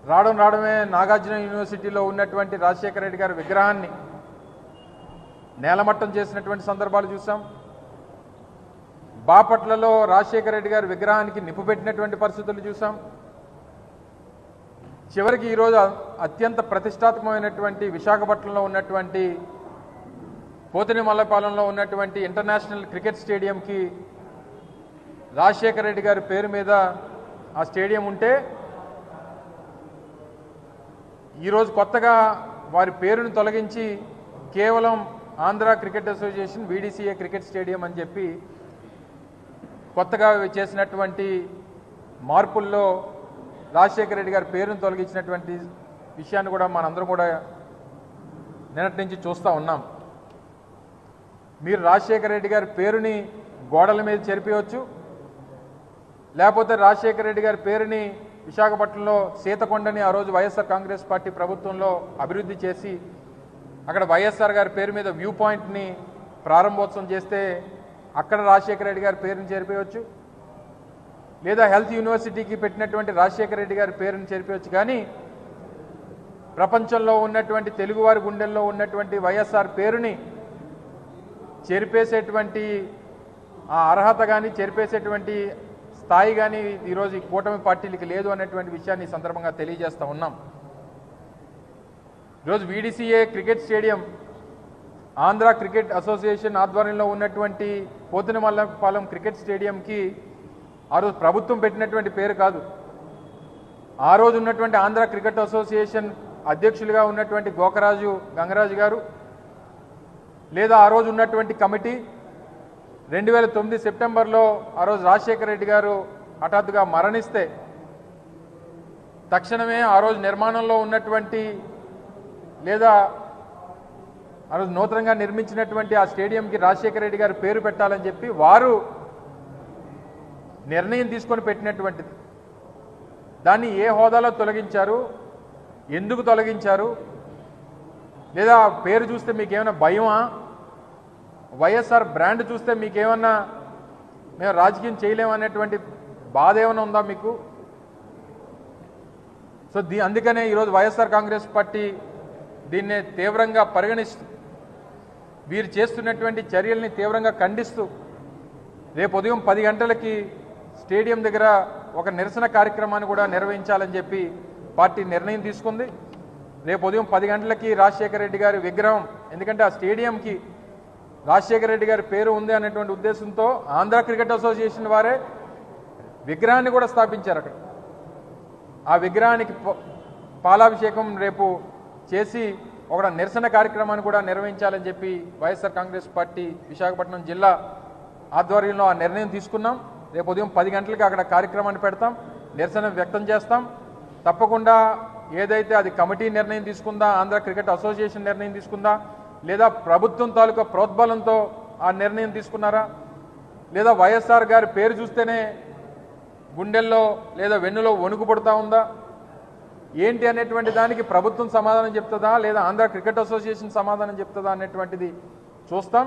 రావడమే నాగార్జున యూనివర్సిటీలో ఉన్నటువంటి రాజశేఖర రెడ్డి గారి విగ్రహాన్ని నేలమట్టం చేసినటువంటి సందర్భాలు చూసాం. బాపట్లలో రాజశేఖర రెడ్డి గారి విగ్రహానికి నిప్పు పెట్టినటువంటి పరిస్థితులు చూసాం. చివరికి ఈరోజు అత్యంత ప్రతిష్టాత్మకమైనటువంటి విశాఖపట్నంలో ఉన్నటువంటి పోతినిమల్లపాలెంలో ఉన్నటువంటి ఇంటర్నేషనల్ క్రికెట్ స్టేడియంకి రాజశేఖర రెడ్డి గారి పేరు మీద ఆ స్టేడియం ఉంటే ఈరోజు కొత్తగా వారి పేరును తొలగించి కేవలం Andhra cricket association VDCA cricket stadium అని చెప్పి కొత్తగా చేసినటువంటి మార్పుల్లో రాజశేఖర రెడ్డి గారి పేరును తొలగించినటువంటి విషయాన్ని కూడా మనందరం కూడా నిన్నటి నుంచి చూస్తూ ఉన్నాం. మీరు రాజశేఖర రెడ్డి గారి పేరుని గోడల మీద చెరిపేయవచ్చు, లేకపోతే రాజశేఖర రెడ్డి గారి పేరుని విశాఖపట్నంలో సీతకొండని ఆ రోజు వైఎస్ఆర్ కాంగ్రెస్ పార్టీ ప్రభుత్వంలో అభివృద్ధి చేసి అక్కడ వైఎస్ఆర్ గారి పేరు మీద వ్యూ పాయింట్ని ప్రారంభోత్సవం చేస్తే అక్కడ రాజశేఖర రెడ్డి గారి పేరుని చేరిపోయవచ్చు, లేదా హెల్త్ యూనివర్సిటీకి పెట్టినటువంటి రాజశేఖర రెడ్డి గారి పేరుని చేరిపోయవచ్చు. కానీ ప్రపంచంలో ఉన్నటువంటి తెలుగువారి గుండెల్లో ఉన్నటువంటి వైఎస్ఆర్ పేరుని చెరిపేసేటువంటి ఆ అర్హత కానీ చెరిపేసేటువంటి స్థాయి కానీ ఈరోజు ఈ కూటమి పార్టీలకి లేదు అనేటువంటి విషయాన్ని ఈ సందర్భంగా తెలియజేస్తూ ఉన్నాం. ఈరోజు VDCA cricket stadium Andhra cricket association ఆధ్వర్యంలో ఉన్నటువంటి పోతినిమల్లపాలెం క్రికెట్ స్టేడియంకి ఆ రోజు ప్రభుత్వం పెట్టినటువంటి పేరు కాదు. ఆ రోజు ఉన్నటువంటి ఆంధ్ర క్రికెట్ అసోసియేషన్ అధ్యక్షులుగా ఉన్నటువంటి గోకరాజు గంగరాజు గారు, లేదా ఆ రోజు ఉన్నటువంటి కమిటీ 2009 సెప్టెంబర్లో ఆ రోజు రాజశేఖర రెడ్డి గారు హఠాత్తుగా మరణిస్తే తక్షణమే ఆ రోజు నిర్మాణంలో ఉన్నటువంటి లేదా ఆ రోజు నూతనంగా నిర్మించినటువంటి ఆ స్టేడియంకి రాజశేఖర రెడ్డి గారి పేరు పెట్టాలని చెప్పి వారు నిర్ణయం తీసుకొని పెట్టినటువంటిది. దాన్ని ఏ హోదాలో తొలగించారు, ఎందుకు తొలగించారు, లేదా పేరు చూస్తే మీకేమైనా భయమా, వైఎస్ఆర్ బ్రాండ్ చూస్తే మీకేమన్నా మేము రాజకీయం చేయలేమనేటువంటి బాధ ఏమైనా ఉందా మీకు? సో అందుకనే ఈరోజు వైఎస్ఆర్ కాంగ్రెస్ పార్టీ దీన్నే తీవ్రంగా పరిగణిస్తూ వీరు చేస్తున్నటువంటి చర్యల్ని తీవ్రంగా ఖండిస్తూ రేపు ఉదయం 10 గంటలకి స్టేడియం దగ్గర ఒక నిరసన కార్యక్రమాన్ని కూడా నిర్వహించాలని చెప్పి పార్టీ నిర్ణయం తీసుకుంది. రేపు ఉదయం 10 గంటలకి రాజశేఖర రెడ్డి గారి విగ్రహం, ఎందుకంటే ఆ స్టేడియంకి రాజశేఖర రెడ్డి గారి పేరు ఉంది అనేటువంటి ఉద్దేశంతో ఆంధ్ర క్రికెట్ అసోసియేషన్ వారే విగ్రహాన్ని కూడా స్థాపించారు. అక్కడ ఆ విగ్రహానికి పాలాభిషేకం రేపు చేసి ఒక నిరసన కార్యక్రమాన్ని కూడా నిర్వహించాలని చెప్పి వైఎస్ఆర్ కాంగ్రెస్ పార్టీ విశాఖపట్నం జిల్లా ఆధ్వర్యంలో ఆ నిర్ణయం తీసుకున్నాం. రేపు ఉదయం 10 గంటలకి అక్కడ కార్యక్రమాన్ని పెడతాం, నిరసన వ్యక్తం చేస్తాం. తప్పకుండా ఏదైతే అది కమిటీ నిర్ణయం తీసుకుందా, ఆంధ్ర క్రికెట్ అసోసియేషన్ నిర్ణయం తీసుకుందా, లేదా ప్రభుత్వం తాలూకా ప్రోద్బలంతో ఆ నిర్ణయం తీసుకున్నారా, లేదా వైఎస్ఆర్ గారి పేరు చూస్తేనే గుండెల్లో లేదా వెన్నులో వణుకు పడుతూ ఉందా, ఏంటి అనేటువంటి దానికి ప్రభుత్వం సమాధానం చెప్తుందా, లేదా ఆంధ్ర క్రికెట్ అసోసియేషన్ సమాధానం చెప్తుందా అనేటువంటిది చూస్తాం.